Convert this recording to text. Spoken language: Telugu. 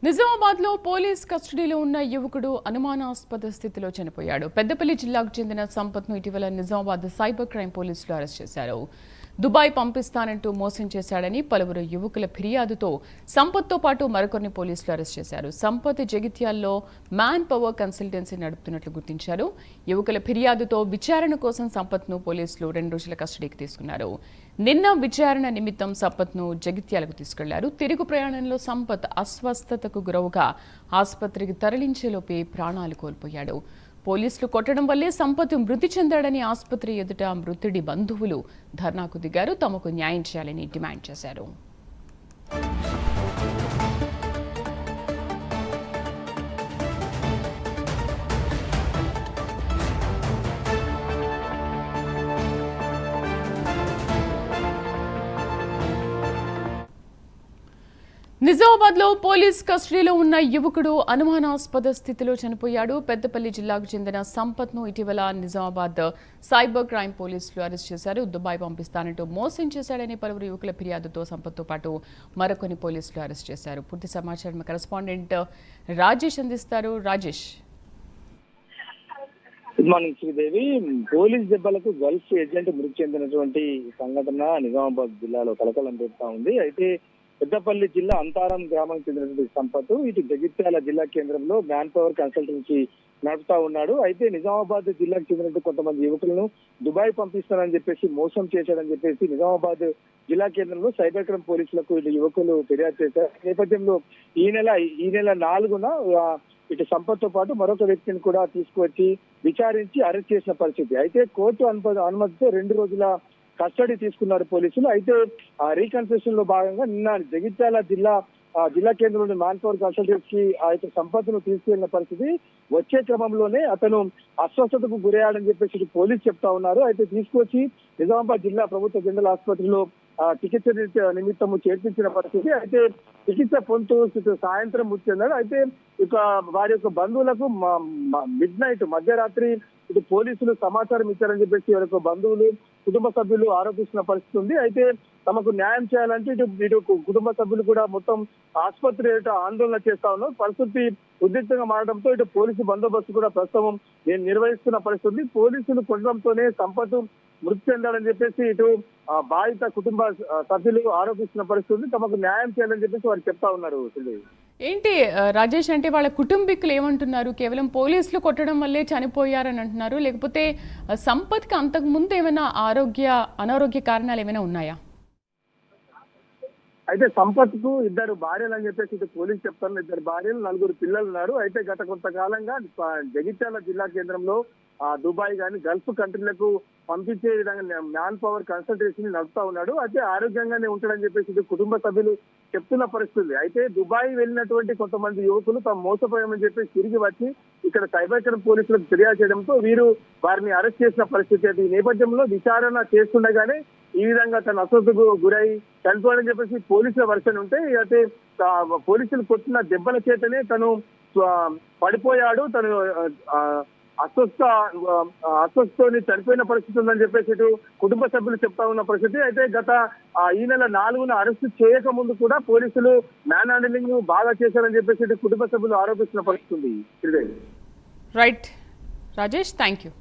నిజామాబాద్ లో పోలీస్ కస్టడీలో ఉన్న యువకుడు అనుమానాస్పద స్థితిలో చనిపోయాడు. పెద్దపల్లి జిల్లాకు చెందిన సంపత్ ను ఇటీవల నిజామాబాద్ సైబర్ క్రైమ్ పోలీసులు అరెస్ట్ చేశారు. దుబాయ్ పంపిస్తానంటూ మోసం చేశాడని పలువురు యువకుల ఫిర్యాదుతో సంపత్ తో పాటు మరికొన్ని పోలీసులు అరెస్ట్ చేశారు. సంపత్ జగిత్యాల్లో మ్యాన్ పవర్ కన్సల్టెన్సీ నడుపుతున్నట్లు గుర్తించారు. యువకుల ఫిర్యాదుతో విచారణ కోసం సంపత్ ను పోలీసులు 2 రోజుల కస్టడీకి తీసుకున్నారు. నిన్న విచారణ నిమిత్తం సంపత్ ను జగిత్యాలకు తీసుకెళ్లారు. తిరుగు ప్రయాణంలో సంపత్ అస్వస్థతకు గురవుగా ఆసుపత్రికి తరలించేలోపే ప్రాణాలు కోల్పోయాడు. పోలీసులు కొట్టడం వల్లే సంపత్ మృతి చెందాడని ఆసుపత్రి ఎదుట మృతుడి బంధువులు ధర్నాకు దిగారు. తమకు న్యాయం చేయాలని డిమాండ్ చేశారు. నిజామాబాద్ లో పోలీస్ కస్టడీలో ఉన్న యువకుడు అనుమానాస్పద స్థితిలో చనిపోయాడు. పెద్దపల్లి జిల్లాకు చెందిన సంపత్ ను ఇటీవల నిజామాబాద్ సైబర్ క్రైమ్ పోలీసులు అరెస్ట్ చేశారు. దుబాయ్ పంపిస్తానంటూ మోసం చేశాడని పలువురు యువకుల ఫిర్యాదుతో సంపత్ తో పాటు మరికొన్ని పోలీసులు అరెస్ట్ చేశారు. పూర్తి సమాచారం కరెస్పాండెంట్ రాజేష్ అందిస్తారు. Rajesh, good morning Sridevi. Police దెబ్బలకు గల్ఫ్ ఏజెంట్ మృతి చెందినటువంటి సంఘటన నిజామాబాద్ జిల్లాలో కలకలం రేపుతా ఉంది. అయితే పెద్దపల్లి జిల్లా అంతారం గ్రామానికి చెందినటువంటి సంపత్ ఇటు జగిత్యాల జిల్లా కేంద్రంలో మ్యాన్ పవర్ కన్సల్టెన్సీ నడుపుతా ఉన్నాడు. అయితే నిజామాబాద్ జిల్లాకు చెందినటువంటి కొంతమంది యువకులను దుబాయ్ పంపిస్తారని చెప్పేసి మోసం చేశాడని చెప్పేసి నిజామాబాద్ జిల్లా కేంద్రంలో సైబర్ క్రైమ్ పోలీసులకు ఇటు యువకులు ఫిర్యాదు చేశారు. నేపథ్యంలో ఈ నెల 4న ఇటు సంపత్ తో పాటు మరొక వ్యక్తిని కూడా తీసుకువచ్చి విచారించి అరెస్ట్ చేసిన పరిస్థితి. అయితే కోర్టు అనుమతితో 2 రోజుల కస్టడీ తీసుకున్నారు పోలీసులు. అయితే రీకన్స్ట్రక్షన్ లో భాగంగా నిన్న జగిత్యాల జిల్లా కేంద్రంలోని మ్యాన్ పవర్ కన్సల్టెన్సీ అయితే సంపత్ ను తీసుకెళ్లిన పరిస్థితి. వచ్చే క్రమంలోనే అతను అస్వస్థతకు గురయ్యాడని చెప్పేసి పోలీసు చెప్తా ఉన్నారు. అయితే తీసుకొచ్చి నిజామాబాద్ జిల్లా ప్రభుత్వ జనరల్ ఆసుపత్రిలో చికిత్స నిమిత్తము చేర్పించిన పరిస్థితి. అయితే చికిత్స పొందుతూ సాయంత్రం మృతి చెందాడు. అయితే ఇక వారి యొక్క బంధువులకు మిడ్ మధ్యరాత్రి ఇటు పోలీసులు సమాచారం ఇచ్చారని చెప్పేసి వారి యొక్క బంధువులు కుటుంబ సభ్యులు ఆరోపిస్తున్న పరిస్థితి ఉంది. అయితే తమకు న్యాయం చేయాలంటే ఇటు కుటుంబ సభ్యులు కూడా మొత్తం ఆసుపత్రి ఆందోళన చేస్తా ఉన్నారు. పరిస్థితి ఉద్రిక్తంగా మారడంతో ఇటు పోలీసు బందోబస్తు కూడా ప్రస్తుతం నిర్వహిస్తున్న పరిస్థితి ఉంది. పోలీసులు కొట్టడంతోనే సంపత్ మృతి చెందాడని చెప్పేసి ఇటు బాధిత కుటుంబ సభ్యులు ఆరోపిస్తున్న పరిస్థితి. తమకు న్యాయం చేయాలని చెప్పేసి వారు చెప్తా ఉన్నారు. ఏంటి రాజేష్, అంటే వాళ్ళ కుటుంబీకులు ఏమంటున్నారు? కేవలం పోలీసులు కొట్టడం వల్లే చనిపోయారని అంటున్నారు, లేకపోతే సంపత్కి అంతకు ముందు ఏమైనా అనారోగ్య కారణాలు ఏమైనా ఉన్నాయా? అయితే సంపత్ కు 2 భార్యలు అని చెప్పేసి ఇటు పోలీసు చెప్తారు. 2 భార్యలు 4 పిల్లలు ఉన్నారు. అయితే గత కొంతకాలంగా జగిత్యాల జిల్లా కేంద్రంలో దుబాయ్ గాని గల్ఫ్ కంట్రీలకు పంపించే విధంగా మ్యాన్ పవర్ కన్సల్టెన్సీని నడుపుతా ఉన్నాడు. అయితే ఆరోగ్యంగానే ఉంటాడని చెప్పేసి కుటుంబ సభ్యులు చెప్తున్న పరిస్థితి. అయితే దుబాయ్ వెళ్ళినటువంటి కొంతమంది యువకులు తాము మోసపోయామని చెప్పి తిరిగి వచ్చి ఇక్కడ సైబర్ క్రైమ్ పోలీసులకు ఫిర్యాదు చేయడంతో వీరు వారిని అరెస్ట్ చేసిన పరిస్థితి. ఈ నేపథ్యంలో విచారణ చేస్తుండగానే ఈ విధంగా తన అస్వస్థతకు గురై చనిపోయాడని చెప్పేసి పోలీసుల వర్షన్ ఉంటే, అయితే పోలీసులు కొట్టిన దెబ్బల చేతనే తను పడిపోయాడు, తను అస్వస్థతని చనిపోయిన పరిస్థితి ఉందని చెప్పేసి ఇటు కుటుంబ సభ్యులు చెప్తా ఉన్న పరిస్థితి. అయితే గత ఈ నెల 4న అరెస్టు చేయక ముందు కూడా పోలీసులు మ్యాన్ హ్యాండిలింగ్ బాగా చేశారని చెప్పేసి ఇటు కుటుంబ సభ్యులు ఆరోపిస్తున్న పరిస్థితి ఉంది. Right Rajesh, thank you.